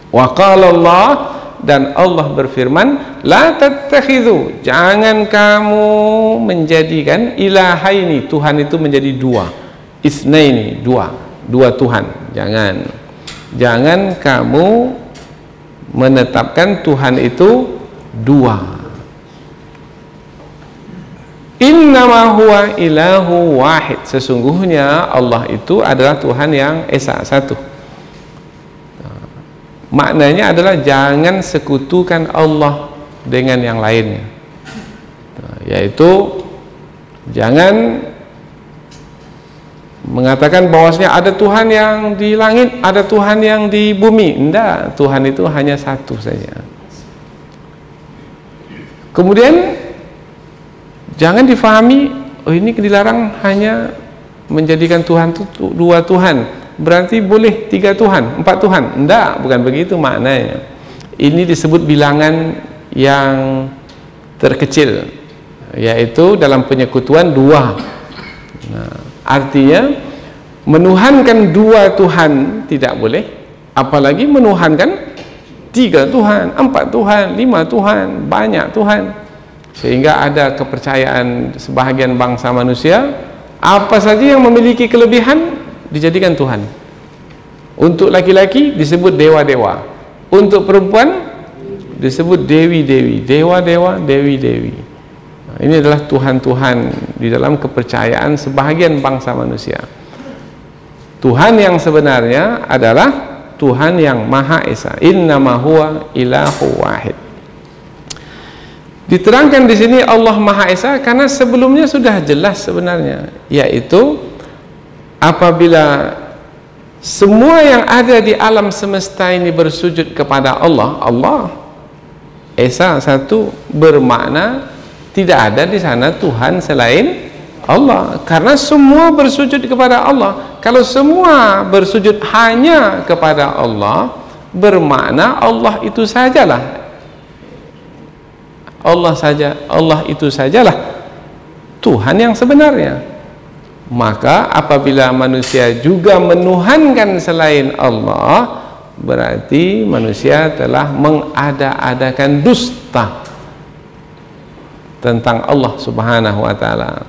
Wa qala Allah, dan Allah berfirman, la tattakhidhu, jangan kamu menjadikan ilahaini, Tuhan itu menjadi dua, isnaini, dua Tuhan. Jangan kamu menetapkan Tuhan itu dua. Innama huwa ilahu wahid, sesungguhnya Allah itu adalah Tuhan yang esa, satu. Maknanya adalah jangan sekutukan Allah dengan yang lainnya, yaitu jangan mengatakan bahwasanya ada Tuhan yang di langit, ada Tuhan yang di bumi. Enggak, Tuhan itu hanya satu saja. Kemudian jangan difahami, oh ini dilarang hanya menjadikan Tuhan itu dua Tuhan, berarti boleh 3 Tuhan, 4 Tuhan. Enggak, bukan begitu maknanya. Ini disebut bilangan yang terkecil, yaitu dalam penyekutuan 2. Nah, artinya menuhankan 2 Tuhan tidak boleh, apalagi menuhankan 3 Tuhan, 4 Tuhan, 5 Tuhan, banyak Tuhan. Sehingga ada kepercayaan sebahagian bangsa manusia, apa saja yang memiliki kelebihan dijadikan Tuhan. Untuk laki-laki disebut dewa-dewa, untuk perempuan disebut dewi-dewi, dewa-dewa, dewi-dewi. Nah, ini adalah Tuhan-Tuhan di dalam kepercayaan sebahagian bangsa manusia. Tuhan yang sebenarnya adalah Tuhan yang Maha Esa. Innama huwa ilahu wahid. Diterangkan di sini Allah Maha Esa karena sebelumnya sudah jelas sebenarnya, yaitu apabila semua yang ada di alam semesta ini bersujud kepada Allah, Allah Esa satu, bermakna tidak ada di sana Tuhan selain Allah, karena semua bersujud kepada Allah. Kalau semua bersujud hanya kepada Allah, bermakna Allah itu sajalah, Allah itu sajalah Tuhan yang sebenarnya. Maka apabila manusia juga menuhankan selain Allah, berarti manusia telah mengada-adakan dusta tentang Allah Subhanahu wa taala.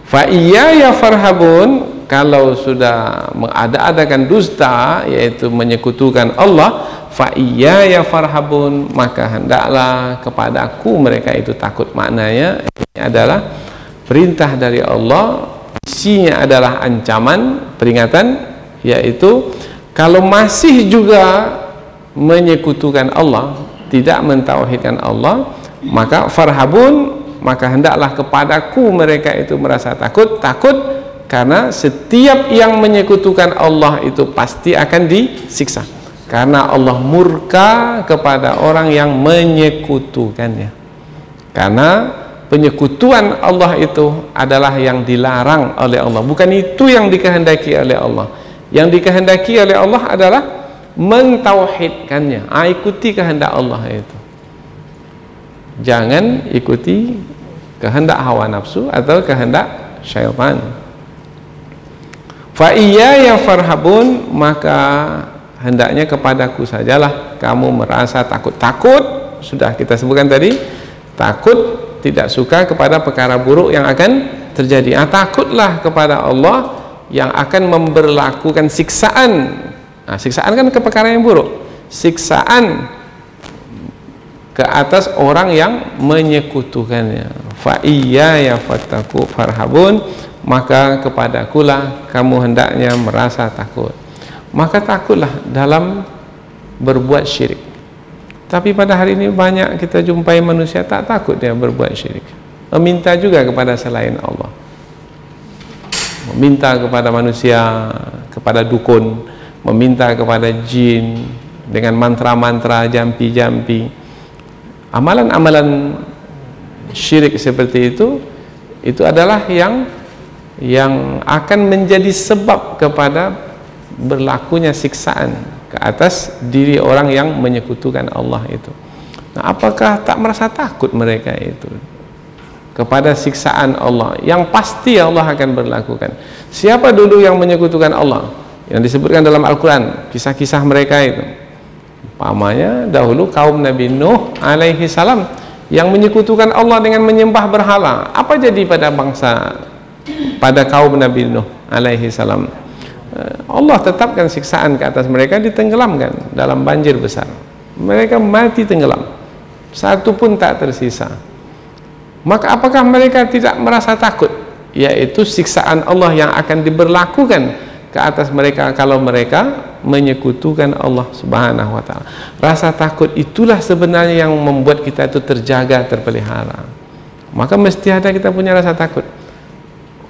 Fa iyaya farhabun, kalau sudah mengada-adakan dusta, yaitu menyekutukan Allah, fa iyaya farhabun, maka hendaklah kepadaku mereka itu takut. Maknanya ini adalah perintah dari Allah, isinya adalah ancaman, peringatan, yaitu kalau masih juga menyekutukan Allah, tidak mentauhidkan Allah, maka farhabun, maka hendaklah kepadaku mereka itu merasa takut karena setiap yang menyekutukan Allah itu pasti akan disiksa, karena Allah murka kepada orang yang menyekutukannya. Karena penyekutuan Allah itu adalah yang dilarang oleh Allah, bukan itu yang dikehendaki oleh Allah. Yang dikehendaki oleh Allah adalah mentauhidkannya. Ikuti kehendak Allah itu, jangan ikuti kehendak hawa nafsu atau kehendak syaitan. Fa iyaya farhabun, maka hendaknya kepadaku sajalah kamu merasa takut. Sudah kita sebutkan tadi, takut tidak suka kepada perkara buruk yang akan terjadi. Takutlah kepada Allah yang akan memberlakukan siksaan. Siksaan kan ke perkara yang buruk. Siksaan ke atas orang yang menyekutukannya. Fa iyaya fattaqu farhabun, maka kepadakulah kamu hendaknya merasa takut. Maka takutlah dalam berbuat syirik. Tapi pada hari ini banyak kita jumpai manusia tak takut dia berbuat syirik, meminta juga kepada selain Allah, meminta kepada manusia, kepada dukun, meminta kepada jin dengan mantra-mantra, jampi-jampi. Amalan-amalan syirik seperti itu adalah yang akan menjadi sebab kepada berlakunya siksaan ke atas diri orang yang menyekutukan Allah itu. Nah, apakah tak merasa takut mereka itu kepada siksaan Allah yang pasti Allah akan berlakukan? Siapa dulu yang menyekutukan Allah yang disebutkan dalam Al-Quran, kisah-kisah mereka itu? Umpamanya dahulu kaum Nabi Nuh alaihi salam yang menyekutukan Allah dengan menyembah berhala. Apa jadi pada kaum Nabi Nuh alaihi salam? Allah tetapkan siksaan ke atas mereka, ditenggelamkan dalam banjir besar. Mereka mati tenggelam, satu pun tak tersisa. Maka apakah mereka tidak merasa takut, yaitu siksaan Allah yang akan diberlakukan ke atas mereka kalau mereka menyekutukan Allah Subhanahu wa ta'ala? Rasa takut itulah sebenarnya yang membuat kita itu terjaga, terpelihara. Maka mesti ada kita punya rasa takut.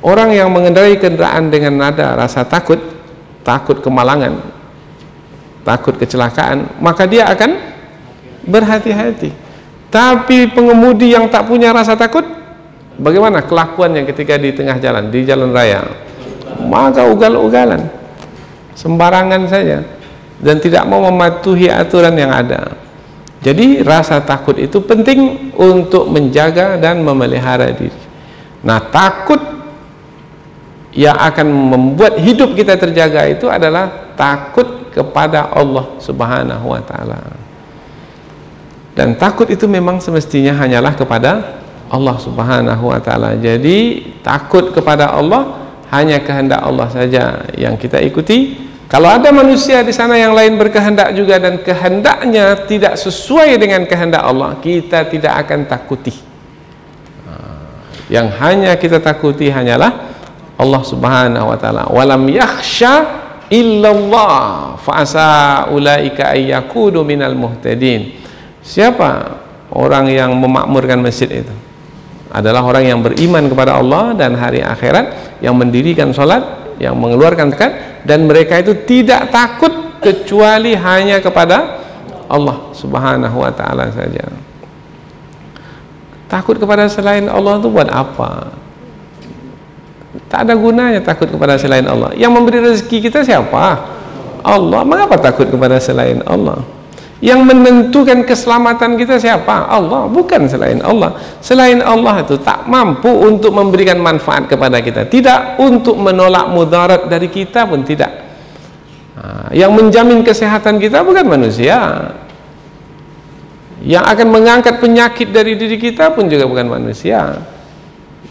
Orang yang mengendarai kendaraan dengan nada rasa takut, takut kemalangan, takut kecelakaan, maka dia akan berhati-hati. Tapi pengemudi yang tak punya rasa takut, bagaimana kelakuannya ketika di tengah jalan, di jalan raya? Maka ugal-ugalan, sembarangan saja, dan tidak mau mematuhi aturan yang ada. Jadi rasa takut itu penting untuk menjaga dan memelihara diri. Nah, takut yang akan membuat hidup kita terjaga itu adalah takut kepada Allah Subhanahu wa ta'ala. Dan takut itu memang semestinya hanyalah kepada Allah Subhanahu wa ta'ala. Jadi takut kepada Allah, hanya kehendak Allah saja yang kita ikuti. Kalau ada manusia di sana yang lain berkehendak juga dan kehendaknya tidak sesuai dengan kehendak Allah, kita tidak akan takuti. Yang hanya kita takuti hanyalah Allah Subhanahu wa ta'ala. Walam yakhsha illallah fa asa ulaika ayyakunu minal muhtadin. Siapa orang yang memakmurkan masjid itu? Adalah orang yang beriman kepada Allah dan hari akhirat, yang mendirikan salat, yang mengeluarkan zakat, dan mereka itu tidak takut kecuali hanya kepada Allah Subhanahu wa ta'ala saja. Takut kepada selain Allah itu buat apa? Tak ada gunanya takut kepada selain Allah. Yang memberi rezeki kita siapa? Allah. Mengapa takut kepada selain Allah? Yang menentukan keselamatan kita siapa? Allah, bukan selain Allah. Selain Allah itu tak mampu untuk memberikan manfaat kepada kita, tidak untuk menolak mudarat dari kita pun tidak. Yang menjamin kesehatan kita bukan manusia. Yang akan mengangkat penyakit dari diri kita pun juga bukan manusia.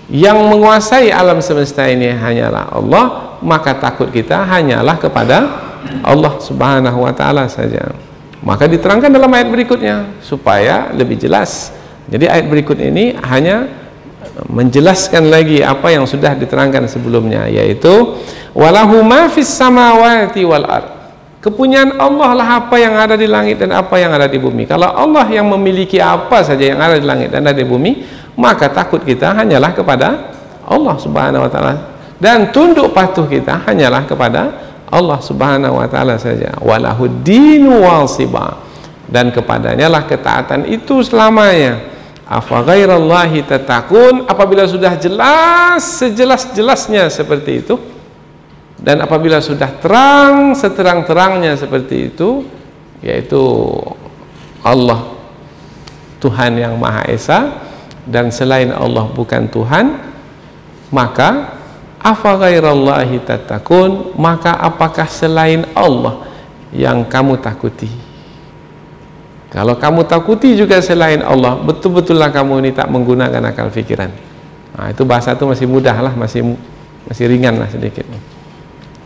Yang menguasai alam semesta ini hanyalah Allah, maka takut kita hanyalah kepada Allah Subhanahu wa ta'ala saja. Maka diterangkan dalam ayat berikutnya supaya lebih jelas. Jadi ayat berikut ini hanya menjelaskan lagi apa yang sudah diterangkan sebelumnya, yaitu walahu ma fis samawati wal ard. Kepunyaan Allah lah apa yang ada di langit dan apa yang ada di bumi. Kalau Allah yang memiliki apa saja yang ada di langit dan ada di bumi, maka takut kita hanyalah kepada Allah Subhanahu wa ta'ala, dan tunduk patuh kita hanyalah kepada Allah Subhanahu wa ta'ala saja. Walahuddinu wasiba, dan kepadanya lah ketaatan itu selamanya. Afa ghairallahi tatakun, apabila sudah jelas sejelas-jelasnya seperti itu, dan apabila sudah terang seterang-terangnya seperti itu, yaitu Allah Tuhan yang Maha Esa dan selain Allah bukan Tuhan, maka afa ghairallahi tatakun, maka apakah selain Allah yang kamu takuti? Kalau kamu takuti juga selain Allah, betul-betullah kamu ini tak menggunakan akal fikiran. Nah, itu bahasa itu masih mudah lah, masih ringan lah sedikit,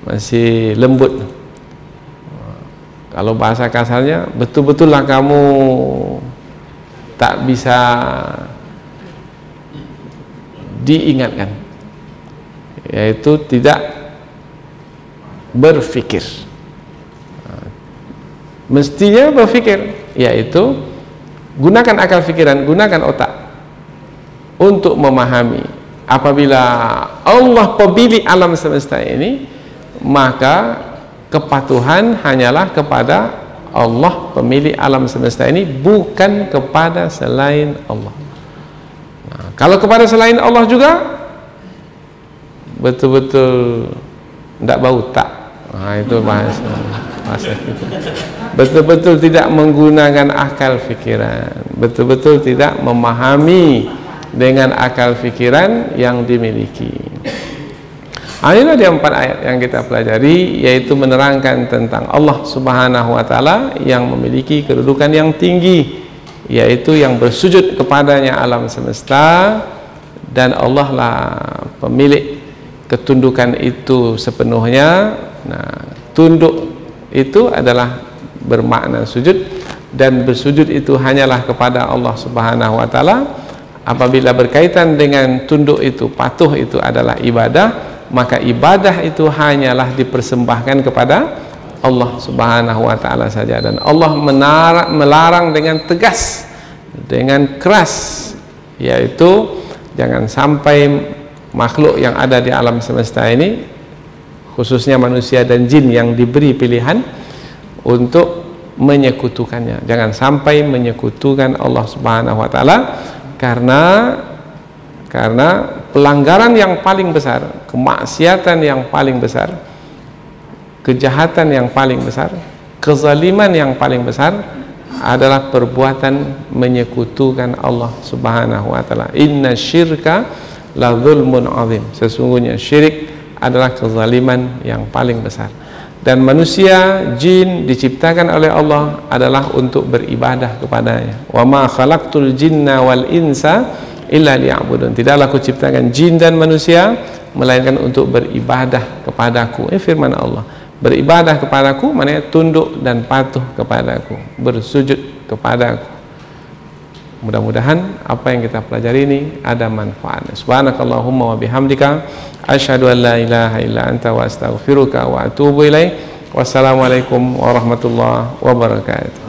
masih lembut. Kalau bahasa kasarnya, betul-betullah kamu tak bisa diingatkan, yaitu tidak berfikir. Mestinya berfikir, yaitu gunakan akal pikiran, gunakan otak untuk memahami. Apabila Allah pemilik alam semesta ini, maka kepatuhan hanyalah kepada Allah pemilik alam semesta ini, bukan kepada selain Allah. Nah, kalau kepada selain Allah juga betul-betul tidak bau tak. Nah, itu bahasa itu. Betul-betul tidak menggunakan akal fikiran, betul-betul tidak memahami dengan akal fikiran yang dimiliki. Inilah dia 4 ayat yang kita pelajari, yaitu menerangkan tentang Allah Subhanahu wa Ta'ala yang memiliki kedudukan yang tinggi, yaitu yang bersujud kepadanya alam semesta, dan Allah lah pemilik ketundukan itu sepenuhnya. Nah, tunduk itu adalah bermakna sujud, dan bersujud itu hanyalah kepada Allah Subhanahu wa Ta'ala. Apabila berkaitan dengan tunduk itu, patuh itu adalah ibadah, maka ibadah itu hanyalah dipersembahkan kepada Allah Subhanahu wa Ta'ala saja. Dan Allah melarang dengan tegas, dengan keras, yaitu jangan sampai makhluk yang ada di alam semesta ini, khususnya manusia dan jin yang diberi pilihan untuk menyekutukannya, jangan sampai menyekutukan Allah Subhanahu wa Ta'ala, karena pelanggaran yang paling besar, kemaksiatan yang paling besar, kejahatan yang paling besar, kezaliman yang paling besar adalah perbuatan menyekutukan Allah Subhanahu wa Ta'ala. Inna syirka la zulmun azim. Sesungguhnya syirik adalah kezaliman yang paling besar. Dan manusia, jin diciptakan oleh Allah adalah untuk beribadah kepadanya. Wa ma khalaqtul jinna wal insa illa liya'budun. Tidaklah aku ciptakan jin dan manusia melainkan untuk beribadah kepadaku. Firman Allah. Beribadah kepadaku maknanya tunduk dan patuh kepadaku, bersujud kepadaku. Mudah-mudahan apa yang kita pelajari ini ada manfaatnya. Subhanakallahumma wa bihamdika asyhadu an la ilaha illa anta wa astaghfiruka wa atubu ilaik. Wassalamualaikum warahmatullahi wabarakatuh.